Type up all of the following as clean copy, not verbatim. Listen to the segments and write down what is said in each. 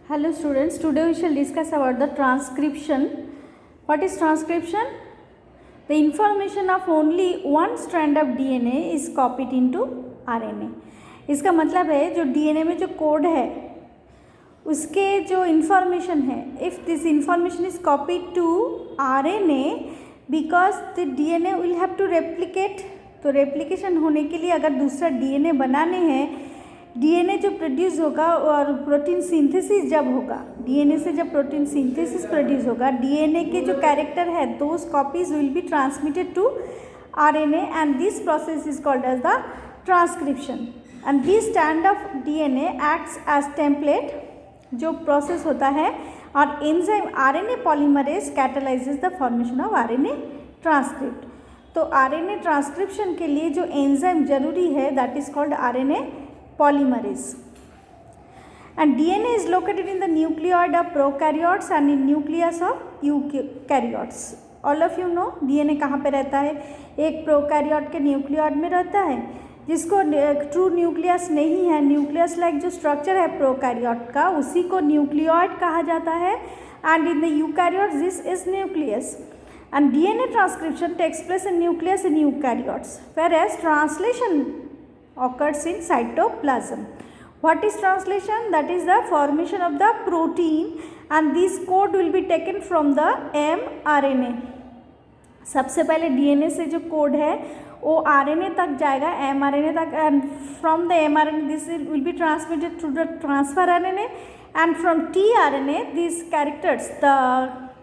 Hello students, today we shall discuss about the transcription. What is transcription? The information of only one strand of DNA is copied into RNA. इसका मतलब है जो DNA में जो code है उसके जो इंफॉर्मेशन है, if this information is copied to RNA because the DNA will have to replicate, तो रेप्लिकेशन होने के लिए अगर दूसरा DNA बनाने हैं, डीएनए जो प्रोड्यूस होगा और प्रोटीन सिंथेसिस जब होगा, डीएनए से जब प्रोटीन सिंथेसिस प्रोड्यूस होगा, डीएनए के जो कैरेक्टर है those copies will be transmitted to RNA and this process is called as the transcription and this stand of DNA acts as template जो process होता है और enzyme RNA polymerase catalyses the formation of RNA transcript. तो RNA transcription के लिए जो enzyme जरूरी है that is called RNA polymerase. And DNA is located in the nucleoid of prokaryotes and in nucleus of eukaryotes. All of you know DNA कहाँ पे रहता है. एक प्रोकैरियोट के न्यूक्लियॉइड में रहता है जिसको ट्रू न्यूक्लियस नहीं है. न्यूक्लियस लाइक जो स्ट्रक्चर है प्रोकैरियोट का उसी को न्यूक्लियॉइड कहा जाता है. And in the eukaryotes this is nucleus. And DNA transcription takes place in nucleus in eukaryotes, whereas translation occurs in cytoplasm. What is translation? That is the formation of the protein and this code will be taken from the mRNA. सबसे पहले DNA से जो code है वो RNA तक जाएगा, mRNA तक, and from the mRNA this will be transmitted through the transfer RNA and from tRNA these characters, the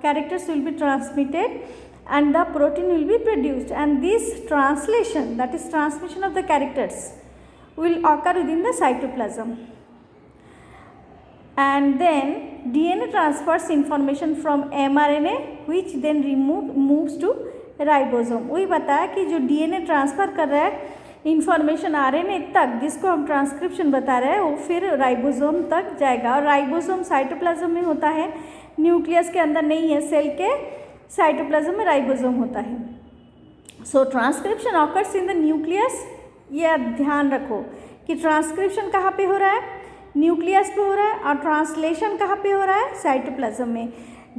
characters will be transmitted and the protein will be produced, and this translation, that is transmission of the characters, will occur within the cytoplasm. And then DNA transfers information from mRNA which then moves to ribosome. वही बताया कि जो DNA transfer कर रहा है information RNA तक जिसको हम ट्रांसक्रिप्शन बता रहे हैं वो फिर राइबोसोम तक जाएगा. और राइबोसोम साइटोप्लाज्म में होता है, न्यूक्लियस के अंदर नहीं है. सेल के साइटोप्लाज्म में राइबोसोम होता है. So transcription occurs in the nucleus. ये ध्यान रखो कि ट्रांसक्रिप्शन कहाँ पे हो रहा है, न्यूक्लियस पे हो रहा है, और ट्रांसलेशन कहाँ पे हो रहा है, साइटोप्लाज्म में.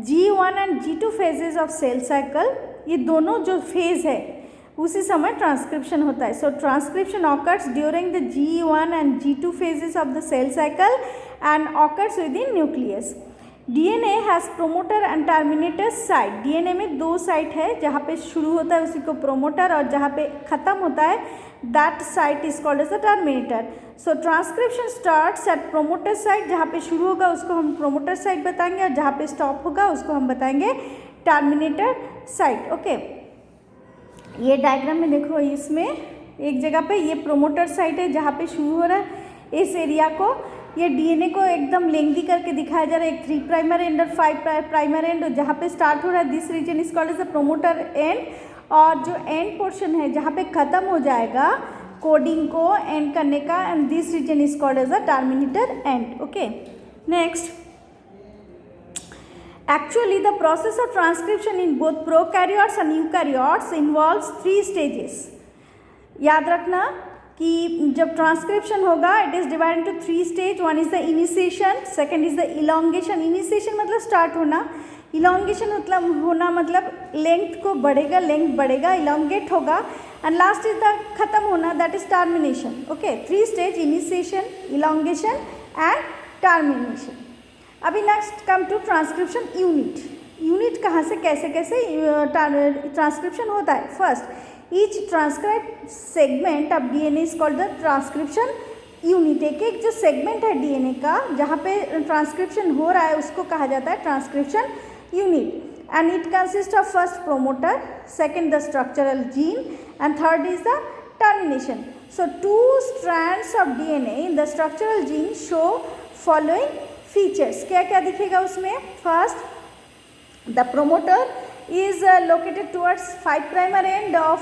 G1 and G2 phases of cell cycle, ये दोनों जो फेज है उसी समय ट्रांसक्रिप्शन होता है. So transcription occurs during the G1 and G2 phases of the cell cycle and occurs within nucleus. DNA has promoter and terminator site. DNA में दो साइट है, जहाँ पे शुरू होता है उसी को प्रोमोटर और जहाँ पे ख़त्म होता है that site is called as the terminator. So transcription starts at promoter site. जहाँ पे शुरू होगा उसको हम प्रोमोटर साइट बताएंगे और जहाँ पे स्टॉप होगा उसको हम बताएंगे टर्मिनेटर साइट. ओके, ये डायग्राम में देखो, इसमें एक जगह पे ये प्रोमोटर साइट है जहाँ पे शुरू हो रहा है इस एरिया को. ये डीएनए को एकदम लेंथी करके दिखाया जा रहा है, एक 3 प्राइमर एंड और 5 प्राइमर एंड. जहाँ पे स्टार्ट हो रहा है this region is called as the promoter end, और जो एंड पोर्शन है जहाँ पे ख़त्म हो जाएगा कोडिंग को एंड करने का, end this region is called as the terminator end. Okay, next. Actually, the process of transcription in both prokaryotes and eukaryotes involves 3 stages. याद रखना कि जब ट्रांसक्रिप्शन होगा it is divided into 3 stage. One is the initiation, second is the elongation. Initiation मतलब start होना, elongation मतलब होना मतलब लेंथ को बढ़ेगा, लेंथ बढ़ेगा, इलोंगेट होगा, एंड लास्ट इज द खत्म होना that is termination. Okay, 3 stage, initiation, elongation and termination. अभी next come to transcription unit. Unit कहाँ से कैसे कैसे ट्रांसक्रिप्शन होता है. First, each transcribe segment of DNA is called the transcription unit. एक जो सेगमेंट है डीएनए का जहाँ पे ट्रांसक्रिप्शन हो रहा है उसको कहा जाता है transcription unit. And it consist of first promoter, second the structural gene and third is the termination. So 2 strands of DNA in the structural gene show following features. क्या क्या दिखेगा उसमें. First, the promoter is located towards 5 primer end of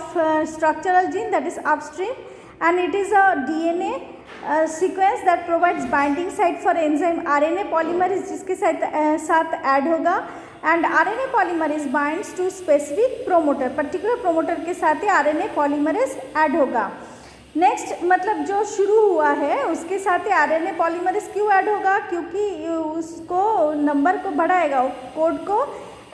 structural gene, that is upstream, and it is a DNA sequence that provides binding site for enzyme RNA polymerase जिसके साथ add होगा, and RNA polymerase binds to specific promoter, particular promoter के साथ ही RNA polymerase add होगा. Next मतलब जो शुरू हुआ है उसके साथ ही आरएनए पॉलीमरेज क्यों ऐड होगा, क्योंकि उसको नंबर को बढ़ाएगा, कोड को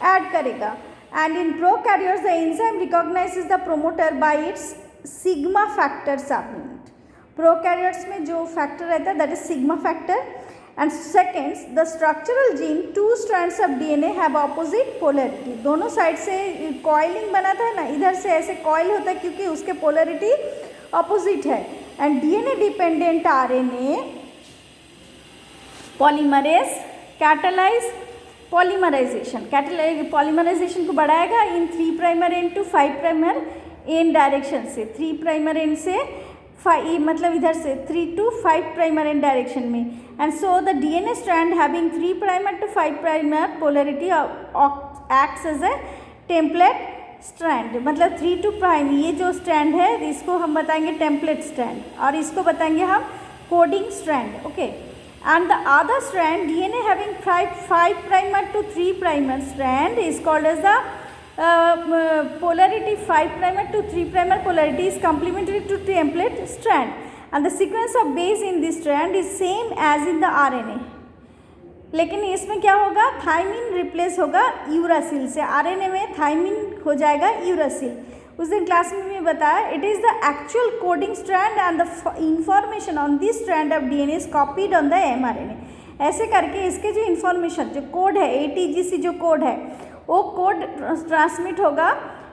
ऐड करेगा। And in prokaryotes the enzyme recognises the promoter bye it's sigma factor subunit. Prokaryotes में जो फैक्टर रहता है that is sigma factor. And seconds the structural gene two strands of DNA have opposite polarity. दोनों side से coiling बनाता है ना, इधर से ऐसे कॉइल होता है क्योंकि उसके पोलैरिटी ऑपोजिट है। And DNA dependent RNA polymerase catalyse polymerisation, polymerisation को बढ़ाएगा in 3 primer end to 5 primer end direction से, 3 प्राइमर एंड से 5 मतलब इधर से 3 to 5 प्राइमर एंड डायरेक्शन में। And so the DNA strand having 3 primer to 5 primer polarity acts as a template strand, मतलब 3 to prime ये जो स्ट्रैंड है इसको हम बताएंगे टेम्पलेट स्ट्रैंड और इसको बताएंगे हम coding strand. Okay, and the other strand DNA having 5 primer to 3 primer strand is called as the polarity 5 primer to 3 primer polarity is complementary to template strand, and the sequence of base in this strand is same as in the RNA. लेकिन इसमें क्या होगा, thymine replace होगा uracil से, RNA में thymine हो जाएगा uracil. उस दिन क्लास में भी बताया it is the actual coding strand and the information on this strand of DNA is copied on the mRNA. ऐसे करके इसके जो इन्फॉर्मेशन जो कोड है ATGC जो कोड है वो कोड ट्रांसमिट होगा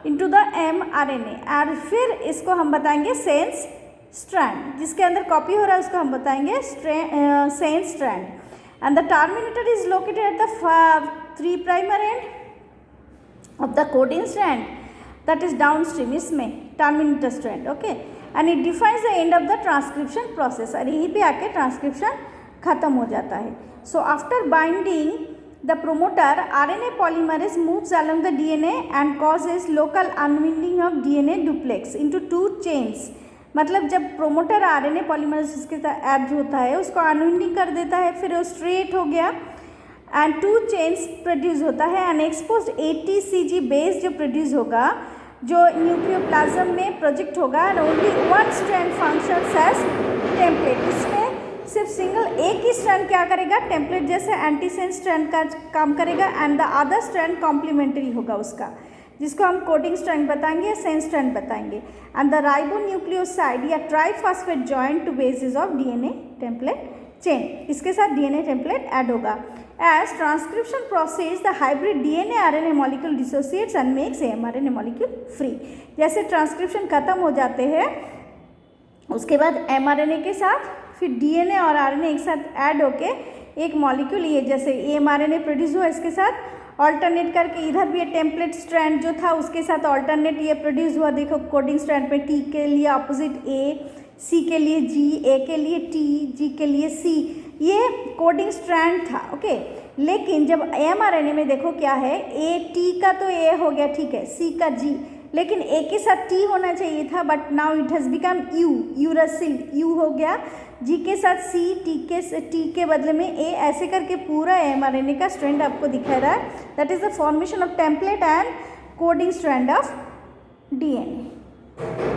इनटू द mRNA और फिर इसको हम बताएंगे सेंस स्ट्रैंड, जिसके अंदर कॉपी हो रहा है उसको हम बताएंगे sense strand. And the terminator is located at the 3 primer end of the coding strand that is downstream, इसमें terminator strand. Okay, and it defines the end of the transcription process और यहीं पे आके ट्रांसक्रिप्शन खत्म हो जाता है। So after binding the promoter RNA polymerase moves along the DNA and causes local unwinding of DNA duplex into 2 chains। मतलब जब प्रोमोटर RNA polymerase उसके साथ ऐड होता है उसको अनविंडिंग कर देता है, फिर वो स्ट्रेट हो गया एंड 2 चेन्स प्रोड्यूस होता है एंड एक्सपोज्ड ATCG बेस जो प्रोड्यूस होगा जो न्यूक्लियोप्लाज्म में प्रोजेक्ट होगा and only 1 strand functions as template. इसमें सिर्फ सिंगल एक ही स्ट्रैंड क्या करेगा, टेम्पलेट जैसे एंटीसेंस स्ट्रैंड का काम करेगा and the other strand complementary होगा उसका, जिसको हम कोडिंग स्ट्रैंड बताएंगे, सेंस स्ट्रैंड बताएंगे। एंड द राइबोन्यूक्लियोसाइड या triphosphate joint to basis of DNA template chain, इसके साथ डीएनए टेम्पलेट ऐड होगा। As transcription process the hybrid DNA RNA molecule dissociates and makes mRNA molecule free. जैसे transcription खत्म हो जाते हैं उसके बाद एमआरएनए के साथ फिर डीएनए और आरएनए एक साथ ऐड होके एक मॉलिक्यूल, ये जैसे एमआरएनए प्रोड्यूस हुआ इसके साथ ऑल्टरनेट करके इधर भी ये टेम्पलेट स्ट्रैंड जो था उसके साथ ऑल्टरनेट ये प्रोड्यूस हुआ। देखो कोडिंग स्ट्रैंड पे टी के लिए अपोजिट A, C के लिए G, A के लिए T, G के लिए C, ये कोडिंग स्ट्रैंड था। ओके, लेकिन जब एमआरएनए में देखो क्या है, A T का तो A हो गया, ठीक है, C का G, लेकिन A के साथ T होना चाहिए था but now it has become U, uracil U हो गया, G के साथ C, T के बदले में A, ऐसे करके पूरा एमआरएनए का स्ट्रैंड आपको दिखा रहा है। That is the formation of template and coding strand of DNA.